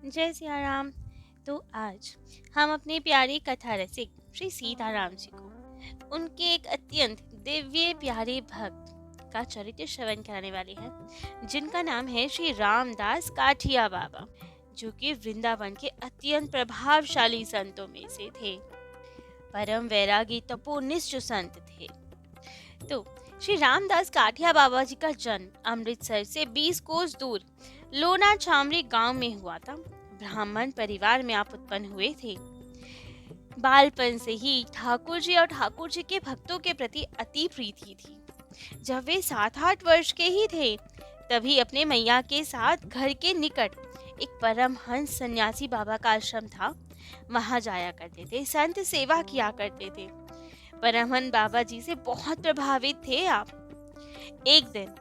जय सिया राम। तो आज हम अपने प्यारे कथा रसिक श्री सीताराम जी को उनके एक अत्यंत दिव्य प्यारे भक्त का चरित्र श्रवण कराने वाले हैं, जिनका नाम है श्री रामदास काठिया बाबा, जो कि वृंदावन के अत्यंत प्रभावशाली संतों में से थे। परम वैरागी तपोनिष्ठ संत थे। तो श्री रामदास काठिया बाबा जी का जन्म अमृतसर से 20 कोस दूर लोना छामरी गांव में हुआ था। ब्राह्मण परिवार में आप उत्पन्न हुए थे। बालपन से ही ठाकुर जी और ठाकुर जी के भक्तों के प्रति अति प्रीति थी। जब वे 7-8 वर्ष के ही थे, तभी अपने मैया के साथ घर के निकट एक परमहंस सन्यासी बाबा का आश्रम था, वहां जाया करते थे, संत सेवा किया करते थे। परमहंस बाबा जी से बहुत प्रभावित थे आप। एक दिन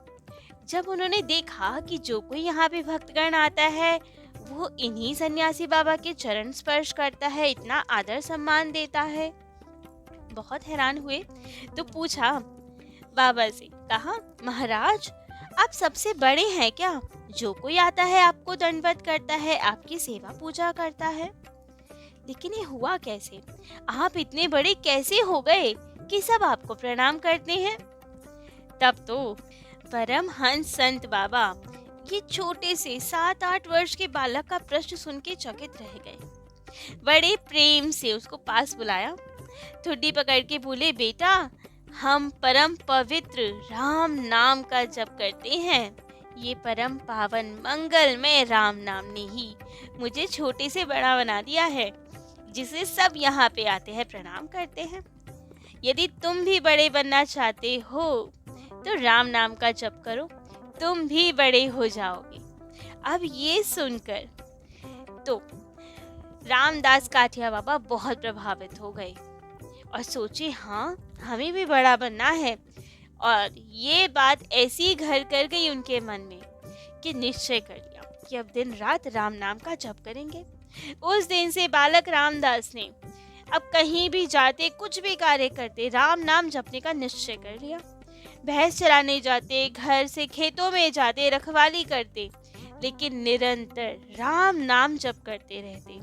जब उन्होंने देखा कि जो कोई यहाँ पे भक्तगण आता है वो इन्हीं सन्यासी बाबा के चरण स्पर्श करता है, इतना आदर सम्मान देता है, बहुत हैरान हुए। तो पूछा बाबा से, कहा महाराज आप सबसे बड़े हैं क्या? जो कोई आता है आपको दंडवत करता है, आपकी सेवा पूजा करता है, लेकिन ये हुआ कैसे? आप इतने बड़े कैसे हो गए कि सब आपको प्रणाम करते हैं? तब तो परमहंस संत बाबा ये छोटे से 7-8 वर्ष के बालक का प्रश्न सुन के चकित रह गए। बड़े प्रेम से उसको पास बुलाया, ठुड्डी पकड़ के बोले, बेटा हम परम पवित्र राम नाम का जप करते हैं। ये परम पावन मंगलमय राम नाम ने ही मुझे छोटे से बड़ा बना दिया है, जिसे सब यहाँ पे आते हैं प्रणाम करते हैं। यदि तुम भी बड़े बनना चाहते हो तो राम नाम का जप करो, तुम भी बड़े हो जाओगे। अब ये सुनकर तो रामदास काठिया बाबा बहुत प्रभावित हो गए और सोचे, हाँ हमें भी बड़ा बनना है। और ये बात ऐसी घर कर गई उनके मन में कि निश्चय कर लिया कि अब दिन रात राम नाम का जप करेंगे। उस दिन से बालक रामदास ने अब कहीं भी जाते, कुछ भी कार्य करते, राम नाम जपने का निश्चय कर लिया। भैंस चराने जाते, घर से खेतों में जाते, रखवाली करते, लेकिन निरंतर राम नाम जप करते रहते।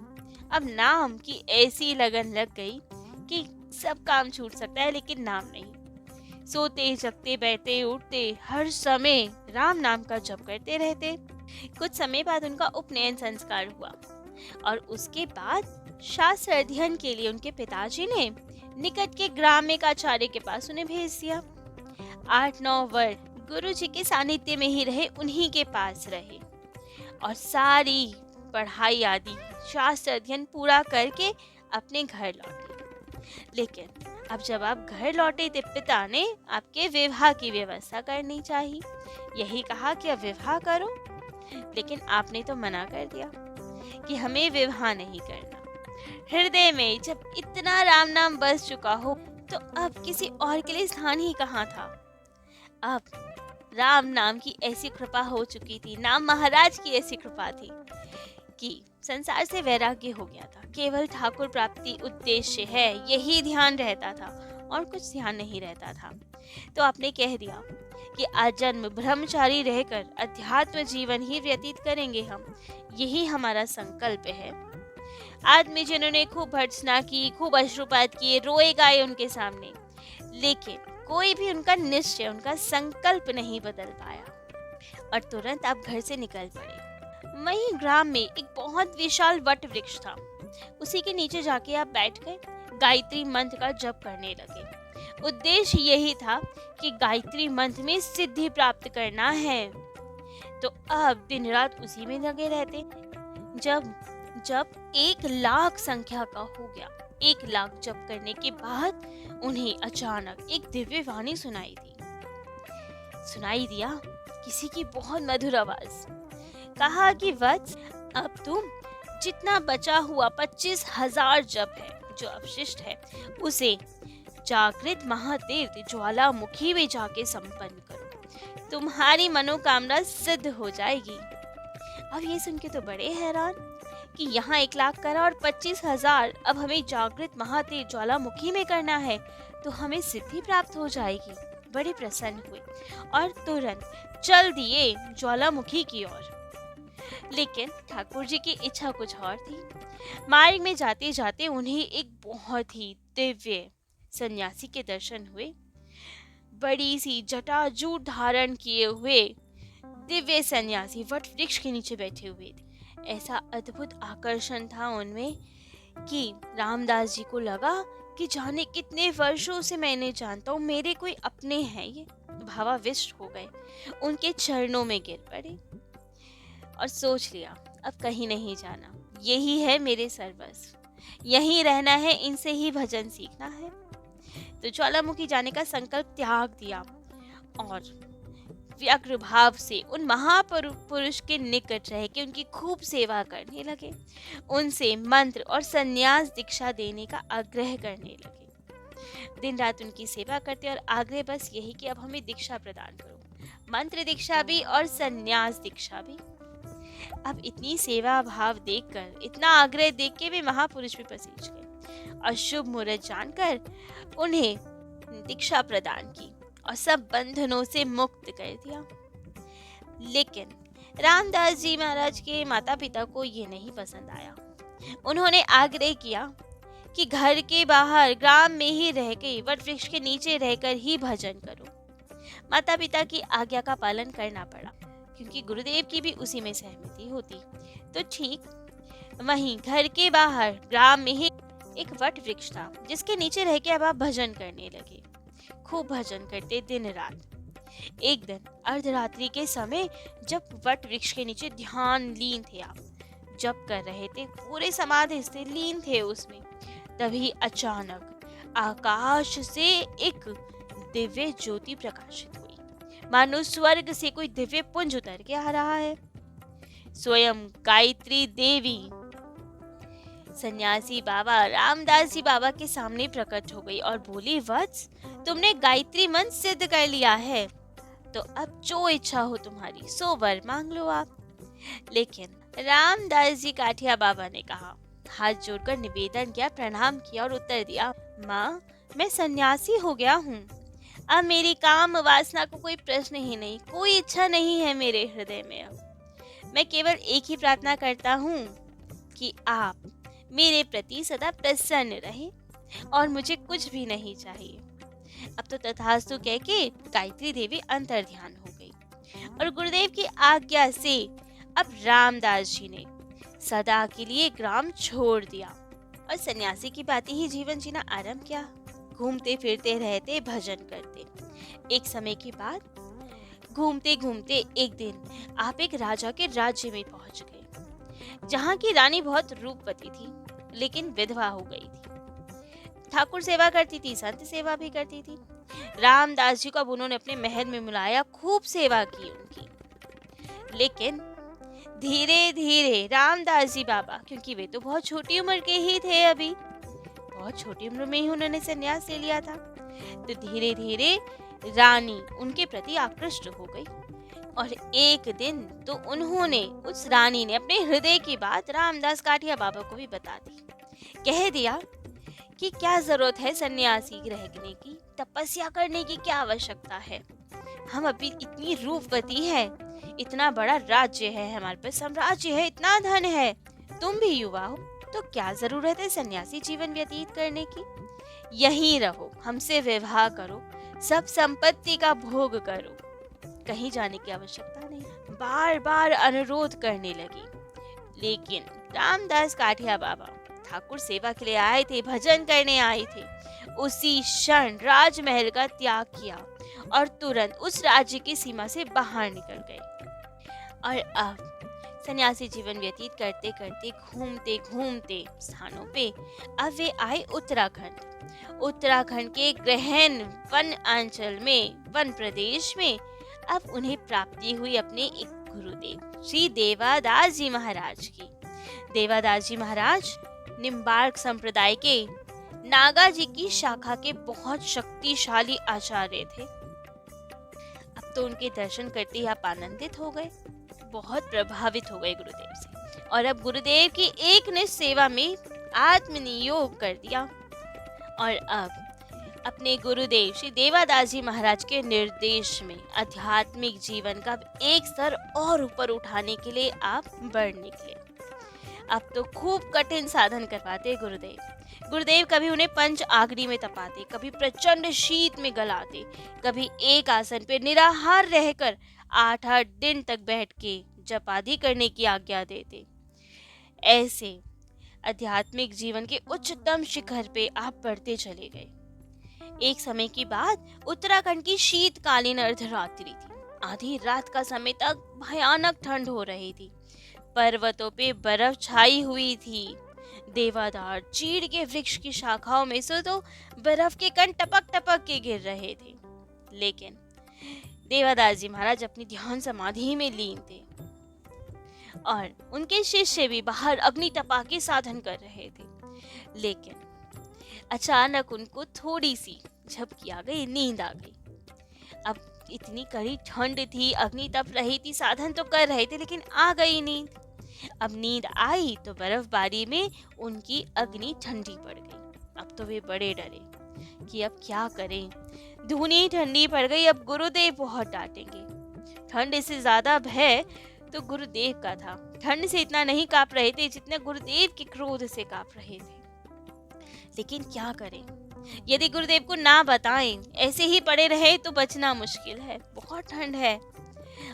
अब नाम की ऐसी लगन लग गई कि सब काम छूट सकता है लेकिन नाम नहीं। सोते जगते बैठते उठते हर समय राम नाम का जप करते रहते। कुछ समय बाद उनका उपनयन संस्कार हुआ और उसके बाद शास्त्र अध्ययन के लिए उनके पिताजी ने निकट के ग्राम एक आचार्य के पास उन्हें भेज दिया। 8-9 वर्ष गुरु जी के सानिध्य में ही रहे, उन्हीं के पास रहे और सारी पढ़ाई आदि शास्त्र अध्ययन पूरा करके अपने घर लौटे। लेकिन अब जब आप घर लौटे तो पिता ने आपके विवाह की व्यवस्था करनी चाहिए। यही कहा कि अब विवाह करो, लेकिन आपने तो मना कर दिया कि हमें विवाह नहीं करना। हृदय में जब इतना राम नाम बस चुका हो तो अब किसी और के लिए स्थान ही कहाँ था। अब राम नाम की ऐसी कृपा हो चुकी थी, नाम महाराज की ऐसी कृपा थी कि संसार से वैराग्य हो गया था। केवल ठाकुर प्राप्ति उद्देश्य है, यही ध्यान रहता था और कुछ ध्यान नहीं रहता था। तो आपने कह दिया कि आजन्म ब्रह्मचारी रहकर अध्यात्म जीवन ही व्यतीत करेंगे हम, यही हमारा संकल्प है। आदमी जिन्होंने खूब भर्त्सना की, खूब अश्रुपात किए, रोए गाए उनके सामने, लेकिन कोई भी उनका निश्चय, उनका संकल्प नहीं बदल पाया और तुरंत आप घर से निकल पड़े। वहीं ग्राम में एक बहुत विशाल वट वृक्ष था, उसी के नीचे जाके आप बैठ गए, गायत्री मंत्र का जप करने लगे। उद्देश्य यही था कि गायत्री मंत्र में सिद्धि प्राप्त करना है। तो अब दिन रात उसी में लगे रहते। जब 1 लाख संख्या का हो गया, 1 लाख जप करने के बाद उन्हें अचानक एक दिव्य वाणी सुनाई दिया किसी की बहुत मधुर आवाज। कहा कि वत्स, अब तुम जितना बचा हुआ 25,000 जप है, जो अवशिष्ट है, उसे जागृत महातीर्थ ज्वालामुखी में जाके संपन्न करो, तुम्हारी मनोकामना सिद्ध हो जाएगी। अब ये सुन के तो बड़े हैरान कि यहाँ 1 लाख करा और 25,000 अब हमें जागृत महातीर्थ ज्वालामुखी में करना है तो हमें सिद्धि प्राप्त हो जाएगी। बड़े प्रसन्न हुए और तुरंत चल दिए ज्वालामुखी की ओर। लेकिन ठाकुर जी की इच्छा कुछ और थी। मार्ग में जाते जाते उन्हें एक बहुत ही दिव्य सन्यासी के दर्शन हुए। बड़ी सी जटाजूट धारण किए हुए दिव्य सन्यासी वट वृक्ष के नीचे बैठे हुए थे। ऐसा अद्भुत आकर्षण था उनमें कि रामदास जी को लगा कि जाने कितने वर्षों से मैं इन्हें जानता हूँ, मेरे कोई अपने हैं ये। भावाविष्ट हो गए, उनके चरणों में गिर पड़े और सोच लिया अब कहीं नहीं जाना, यही है मेरे सर्वस्व, यहीं रहना है, इनसे ही भजन सीखना है। तो ज्वालामुखी जाने का संकल्प त्याग दिया और व्यग्र भाव से उन महापुरुष के निकट रह के उनकी खूब सेवा करने लगे। उनसे मंत्र और संन्यास दीक्षा देने का आग्रह करने लगे। दिन रात उनकी सेवा करते और आग्रह बस यही कि अब हमें दीक्षा प्रदान करो, मंत्र दीक्षा भी और संन्यास दीक्षा भी। अब इतनी सेवा भाव देखकर, इतना आग्रह देख के वे महापुरुष भी पसीज गए और शुभ मुहूर्त जानकर उन्हें दीक्षा प्रदान की और सब बंधनों से मुक्त कर दिया। लेकिन रामदास जी महाराज के माता पिता को ये नहीं पसंद आया। उन्होंने आग्रह किया कि घर के बाहर ग्राम में ही रह के वट वृक्ष के नीचे रहकर ही भजन करो। माता पिता की आज्ञा का पालन करना पड़ा, क्योंकि गुरुदेव की भी उसी में सहमति होती। तो ठीक वहीं घर के बाहर ग्राम में ही एक वट वृक्ष था, जिसके नीचे रह के अब आप भजन करने लगे। खूब भजन करते दिन रात। एक दिन अर्धरात्रि के समय जब वट वृक्ष के नीचे ध्यान लीन थे, आप जप कर रहे थे, पूरे समाधि से लीन थे उसमें, तभी अचानक आकाश से एक दिव्य ज्योति प्रकाशित हुई, मानो स्वर्ग से कोई दिव्य पुंज उतर के आ रहा है। स्वयं गायत्री देवी सन्यासी बाबा रामदास जी बाबा के सामने प्रकट हो गई और बोली, वत्स, तुमने गायत्री मंत्र सिद्ध कर लिया है, तो अब जो इच्छा हो तुम्हारी सो वर मांग लो आप। लेकिन रामदास जी काठिया बाबा ने कहा, हाथ जोड़कर निवेदन किया, प्रणाम किया और उत्तर दिया, माँ, मैं सन्यासी हो गया हूँ, अब मेरी काम वासना को कोई प्रश्न ही नहीं, कोई इच्छा नहीं है मेरे हृदय में। अब मैं केवल एक ही प्रार्थना करता हूँ कि आप मेरे प्रति सदा प्रसन्न रहे और मुझे कुछ भी नहीं चाहिए। अब तो तथास्तु कह के गायत्री देवी अंतर ध्यान हो गई और गुरुदेव की आज्ञा से अब रामदास जी ने सदा के लिए ग्राम छोड़ दिया और सन्यासी की बातें ही जीवन जीना आरंभ किया। घूमते फिरते रहते, भजन करते। एक समय के बाद घूमते घूमते एक दिन आप एक राजा के राज्य में पहुंच गए, जहाँ की रानी बहुत रूपवती थी लेकिन विधवा हो गई थी। ठाकुर सेवा करती थी, संत सेवा भी करती थी। रामदास जी को अब उन्होंने अपने महल में बुलाया, खूब सेवा की उनकी। लेकिन धीरे धीरे रामदास जी बाबा, क्योंकि वे तो बहुत छोटी उम्र के ही थे, अभी बहुत छोटी उम्र में ही उन्होंने संन्यास ले लिया था, तो धीरे धीरे रानी उनके प्रति आकृष्ट हो गई और एक दिन तो उन्होंने, उस रानी ने अपने हृदय की बात रामदास काठिया बाबा को भी बता दी। कह दिया कि क्या जरूरत है सन्यासी रहने की, तपस्या करने की क्या आवश्यकता है, हम अभी इतनी रूपवती है, इतना बड़ा राज्य है हमारे पास, साम्राज्य है, इतना धन है, तुम भी युवा हो, तो क्या जरूरत है सन्यासी जीवन व्यतीत करने की, यहीं रहो, हमसे विवाह करो, सब संपत्ति का भोग करो, कहीं जाने की आवश्यकता नहीं। बार बार अनुरोध करने लगी। लेकिन रामदास काठिया बाबा ठाकुर सेवा के लिए आए थे, भजन करने आए थे, उसी क्षण राजमहल का त्याग किया और तुरंत उस राज्य की सीमा से बाहर निकल गए। और अब सन्यासी जीवन व्यतीत करते करते, घूमते घूमते स्थानों पे अब वे आए उत्तराखंड। उत्तराखंड के गहन वन अंचल में, वन प्रदेश में अब उन्हें प्राप्ति हुई अपने एक गुरुदेव श्री देवादास जी महाराज की। देवादास जी महाराज निम्बार्क संप्रदाय के नागा जी की शाखा के बहुत शक्तिशाली आचार्य थे। अब तो उनके दर्शन करते ही आप आनंदित हो गए, बहुत प्रभावित हो गए गुरुदेव से, और अब गुरुदेव की एक निष्ठ सेवा में आत्मनियोग कर दिया। और अब अपने गुरुदेव श्री देवादास जी महाराज के निर्देश में आध्यात्मिक जीवन का एक स्तर और ऊपर उठाने के लिए आप बढ़ निकले। अब तो खूब कठिन साधन करवाते गुरुदेव। गुरुदेव कभी उन्हें पंच आगनी में तपाते, कभी प्रचंड शीत में गलाते, कभी एक आसन पे निराहार रहकर 8-8 दिन तक बैठ के जप आदि करने की आज्ञा देते। ऐसे आध्यात्मिक जीवन के उच्चतम शिखर पे आप बढ़ते चले गए। एक समय की बात उत्तराखंड की शीतकालीन अर्धरात्रि थी। आधी रात का समय तक भयानक ठंड हो रही थी। पर्वतों पे बर्फ छाई हुई थी। देवदार चीड़ के वृक्ष की शाखाओं में से तो बर्फ के कण टपक टपक के गिर रहे थे। लेकिन देवादास जी महाराज अपनी ध्यान समाधि में लीन थे और उनके शिष्य भी बाहर अग्नि तपा के साधन कर रहे थे। लेकिन अचानक उनको थोड़ी सी झपकी आ गई, नींद आ गई। अब इतनी कड़ी ठंड थी, अग्नि तप रही थी, साधन तो कर रहे थे, लेकिन आ गई नींद। अब नींद आई तो बर्फबारी में उनकी अग्नि ठंडी पड़ गई। अब तो वे बड़े डरे कि अब क्या करें, धूनी ठंडी पड़ गई। अब गुरुदेव बहुत डांटेंगे। ठंड से ज्यादा भय तो गुरुदेव का था। ठंड से इतना नहीं कांप रहे थे जितना गुरुदेव के क्रोध से कांप रहे थे। लेकिन क्या करें, यदि गुरुदेव को ना बताएं, ऐसे ही पड़े रहे तो बचना मुश्किल है, बहुत ठंड है।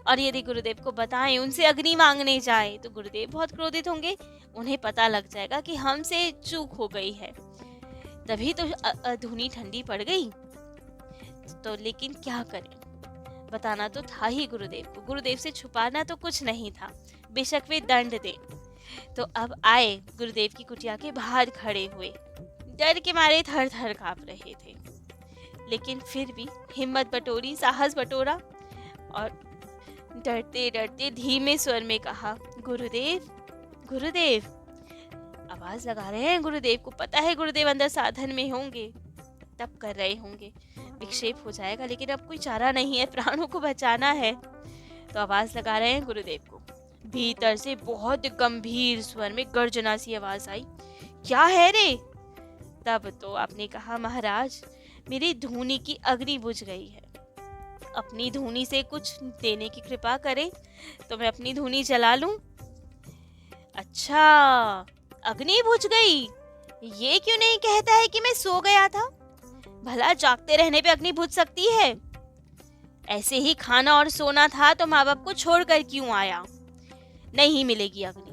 और यदि गुरुदेव को बताएं, उनसे अग्नि मांगने जाए तो गुरुदेव बहुत क्रोधित होंगे। उन्हें पता लग जाएगा कि हमसे चूक हो गई है, तभी तो धूनी ठंडी पड़ गई। तो लेकिन क्या करें, बताना तो था ही गुरुदेव को। गुरुदेव से छुपाना तो कुछ नहीं था, बेशक वे दंड दे। तो अब आए, गुरुदेव की कुटिया के बाहर खड़े हुए, डर के मारे थर थर कांप रहे थे। लेकिन फिर भी हिम्मत बटोरी, साहस बटोरा और डरते डरते धीमे स्वर में कहा, गुरुदेव गुरुदेव। आवाज लगा रहे हैं गुरुदेव को, पता है गुरुदेव अंदर साधन में होंगे, तप कर रहे होंगे, विक्षेप हो जाएगा, लेकिन अब कोई चारा नहीं है, प्राणों को बचाना है। तो आवाज लगा रहे हैं गुरुदेव को। भीतर से बहुत गंभीर स्वर में गर्जना सी आवाज आई, क्या है रे? तब तो आपने कहा, महाराज मेरी धूनी की अग्नि बुझ गई है, अपनी धूनी से कुछ देने की कृपा करें तो मैं अपनी धूनी जला लूं। अच्छा, अग्नि बुझ गई, ये क्यों नहीं कहता है कि मैं सो गया था? भला जागते रहने पे अग्नि बुझ सकती है? ऐसे ही खाना और सोना था तो माँ बाप को छोड़कर क्यों आया? नहीं मिलेगी अग्नि,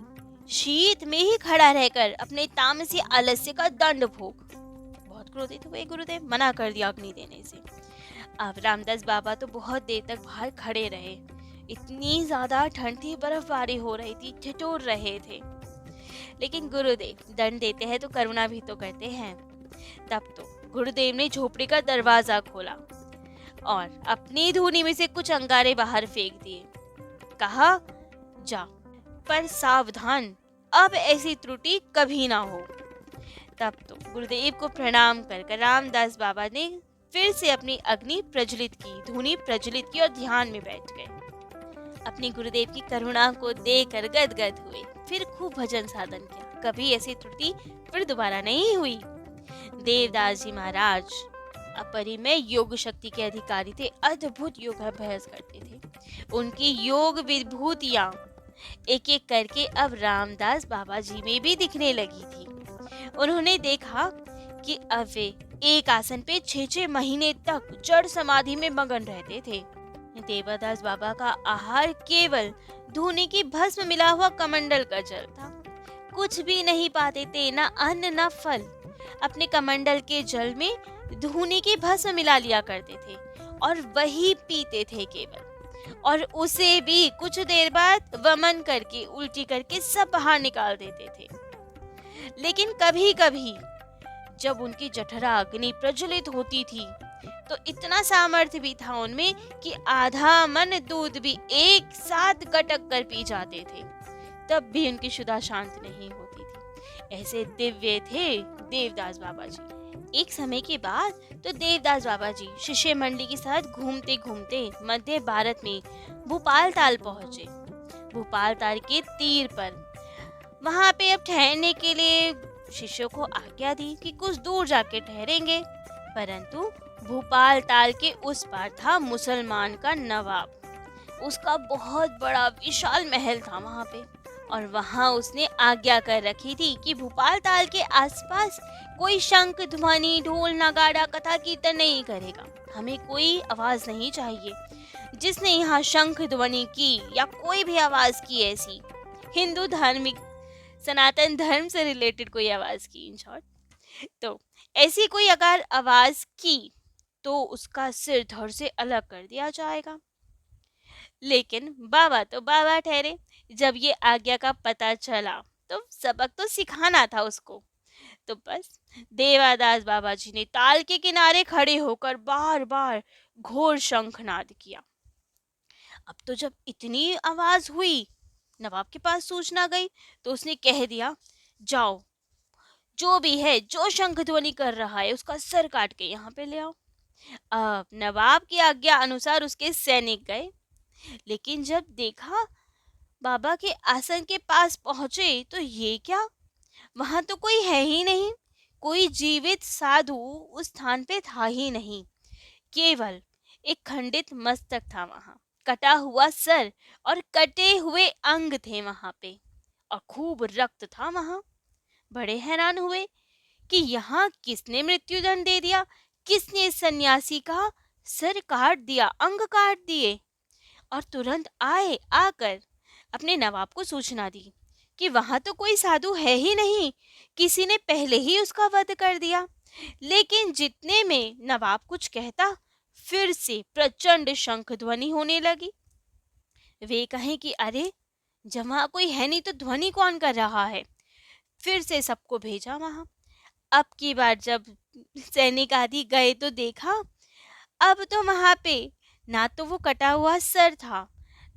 शीत में ही खड़ा रहकर अपने तामसी आलस्य का दंड भोग। बहुत क्रोधित हुए गुरुदेव, मना कर दिया अग्नि देने से। अब रामदास बाबा तो बहुत देर तक बाहर खड़े रहे। इतनी ज्यादा ठंड थी, बर्फबारी हो रही थी, ठिठुर रहे थे। लेकिन गुरुदेव दंड देते हैं तो करुणा भी तो करते हैं। तब तो गुरुदेव ने झोपड़ी का दरवाजा खोला और अपनी धूनी में से कुछ अंगारे बाहर फेंक दिए। कहा, जा, पर सावधान, अब ऐसी त्रुटि कभी ना हो। तब तो गुरुदेव को प्रणाम कर रामदास बाबा ने फिर से अपनी अग्नि प्रज्वलित की, धूनी प्रज्वलित की और ध्यान में बैठ गए। अपनी गुरुदेव की करुणा को देखकर गदगद हुए। फिर खूब भजन साधन किया, कभी ऐसी त्रुटि फिर दोबारा नहीं हुई। देवदास जी महाराज अपरिमेय योग शक्ति के अधिकारी थे, अद्भुत योगाभ्यास करते थे। उनकी योग विभूतियां एक एक करके अब रामदास बाबा जी में भी दिखने लगी थी। उन्होंने देखा कि अब वे एक आसन पे 6-6 महीने तक जड़ समाधि में मगन रहते थे। देवदास बाबा का आहार केवल धूनी की भस्म मिला हुआ कमंडल का जल था। कुछ भी नहीं पाते थे, न अन्न न फल। अपने कमंडल के जल में धूनी की भस्म मिला लिया करते थे और वही पीते थे केवल। और उसे भी कुछ देर बाद वमन करके, उल्टी करके सब बाहर निकाल देते थे। लेकिन कभी कभी जब उनकी जठरा अग्नि प्रज्वलित होती थी तो इतना सामर्थ्य भी था उनमें कि आधा मन दूध भी एक साथ गटक कर पी जाते थे, तब भी उनकी शुदा शांत नहीं होती थी। ऐसे दिव्य थे देवदास बाबा जी। एक समय के बाद तो देवदास बाबा जी शिष्य मंडली के साथ घूमते घूमते मध्य भारत में भोपाल ताल पहुंचे। भोपाल ताल के तीर पर वहां पे अब ठहरने के लिए शिष्यों को आज्ञा दी कि कुछ दूर जाके ठहरेंगे। परंतु भूपाल ताल के उस पार था मुसलमान का नवाब। उसका बहुत बड़ा विशाल महल था वहां पे, और वहां उसने आज्ञा कर रखी थी कि भूपाल ताल के आसपास कोई शंख ध्वनि ढोल नगाड़ा कथा कीर्तन नहीं करेगा। हमें कोई आवाज नहीं चाहिए। जिसने यहाँ शंख ध्वनि की या कोई भी आवाज की ऐसी, हिंदू धार्मिक सनातन धर्म से रिलेटेड कोई आवाज की, इन शॉर्ट, तो ऐसी कोई अगर आवाज की तो उसका सिर धड़ से अलग कर दिया जाएगा। लेकिन बाबा तो बाबा ठहरे। जब ये आज्ञा का पता चला तो सबक तो सिखाना था उसको। तो बस देवादास बाबा जी ने ताल के किनारे खड़े होकर बार बार घोर शंखनाद किया। अब तो जब इतनी आवाज हुई, नवाब के पास सूचना गई, तो उसने कह दिया, जाओ, जो भी है, जो शंख ध्वनि कर रहा है, उसका सर काट के यहाँ पे ले आओ। अब नवाब की आज्ञा अनुसार उसके सैनिक गए, लेकिन जब देखा बाबा के आसन के पास पहुंचे तो ये क्या, वहां तो कोई है ही नहीं। कोई जीवित साधु उस स्थान पे था ही नहीं। केवल एक खंडित मस्तक था वहां, कटा हुआ सर और कटे हुए अंग थे वहां पे, और खूब रक्त था वहां। बड़े हैरान हुए कि यहाँ किसने मृत्युदंड दे दिया, किसने इस सन्यासी का सर काट दिया, अंग काट दिए। और तुरंत आकर अपने नवाब को सूचना दी कि वहां तो कोई साधु है ही नहीं, किसी ने पहले ही उसका वध कर दिया। लेकिन जितने में नवाब कुछ कहता, फिर से प्रचंड शंख ध्वनि होने लगी। वे कहें कि अरे, जब वहां कोई है नहीं तो ध्वनि कौन कर रहा है। फिर से सबको भेजा वहां। अब की बार जब सैनिक आदि गए तो देखा, अब तो वहां पे ना तो वो कटा हुआ सर था,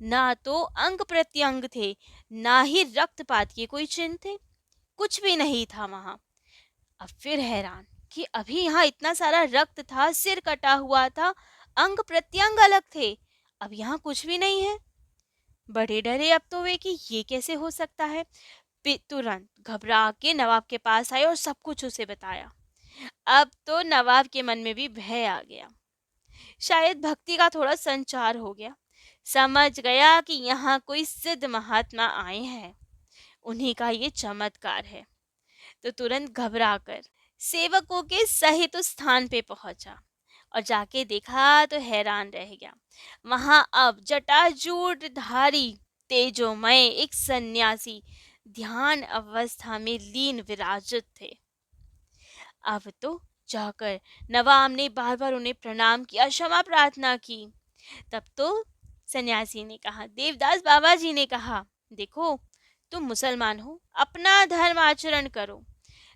ना तो अंग प्रत्यंग थे, ना ही रक्तपात के कोई चिन्ह थे। कुछ भी नहीं था वहां। अब फिर हैरान कि अभी यहाँ इतना सारा रक्त था, सिर कटा हुआ था, अंग प्रत्यंग अलग थे, अब यहाँ कुछ भी नहीं है। बड़े डरे अब तो वे कि ये कैसे हो सकता है। तुरंत घबरा के नवाब के पास आए और सब कुछ उसे बताया। अब तो नवाब के मन में भी भय आ गया। शायद भक्ति का थोड़ा संचार हो गया। समझ गया कि यहाँ कोई सिद्ध महात्मा आए हैं, उन्हीं का ये चमत्कार है। तो तुरंत घबरा कर सेवकों के सहित उस स्थान पे पहुंचा, और जाके देखा तो हैरान रह गया। वहां अब जटाजूट धारी तेजोमय एक सन्यासी ध्यान अवस्था में लीन विराजित थे। अब तो जाकर नवाब ने बार बार उन्हें प्रणाम किया, क्षमा प्रार्थना की। तब तो सन्यासी ने कहा, देवदास बाबा जी ने कहा, देखो, तुम मुसलमान हो, अपना धर्म आचरण करो,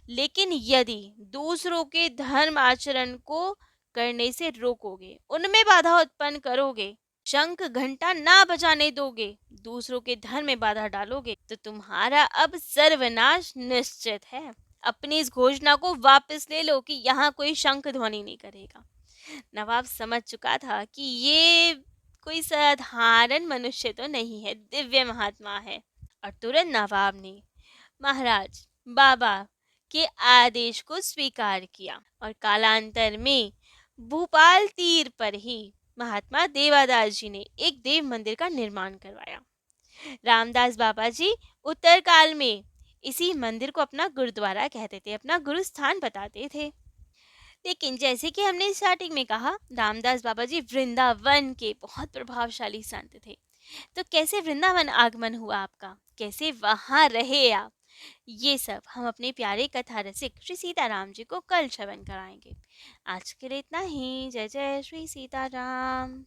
लेकिन यदि दूसरों के धर्म आचरण को करने से रोकोगे, उनमें बाधा उत्पन्न करोगे, शंख घंटा ना बजाने दोगे, दूसरों के धर्म में बाधा डालोगे, तो तुम्हारा अब सर्वनाश निश्चित है। अपनी इस घोषणा को वापस ले लो कि यहाँ कोई शंख ध्वनि नहीं करेगा। नवाब समझ चुका था कि ये कोई साधारण मनुष्य तो नहीं है, दिव्य महात्मा है। और तुरंत नवाब ने महाराज बाबा के आदेश को स्वीकार किया, और कालांतर में भोपाल तीर पर ही महात्मा देवादास जी ने एक देव मंदिर का निर्माण करवाया। रामदास बाबा जी उत्तर काल में इसी मंदिर को अपना गुरुद्वारा कहते थे, अपना गुरु स्थान बताते थे। लेकिन जैसे कि हमने स्टार्टिंग में कहा, रामदास बाबा जी वृंदावन के बहुत प्रभावशाली संत थे। तो कैसे वृंदावन आगमन हुआ आपका, कैसे वहां रहे आप, ये सब हम अपने प्यारे कथा रसिक श्री सीताराम जी को कल श्रवण कराएंगे। आज के लिए इतना ही। जय जय श्री सीताराम।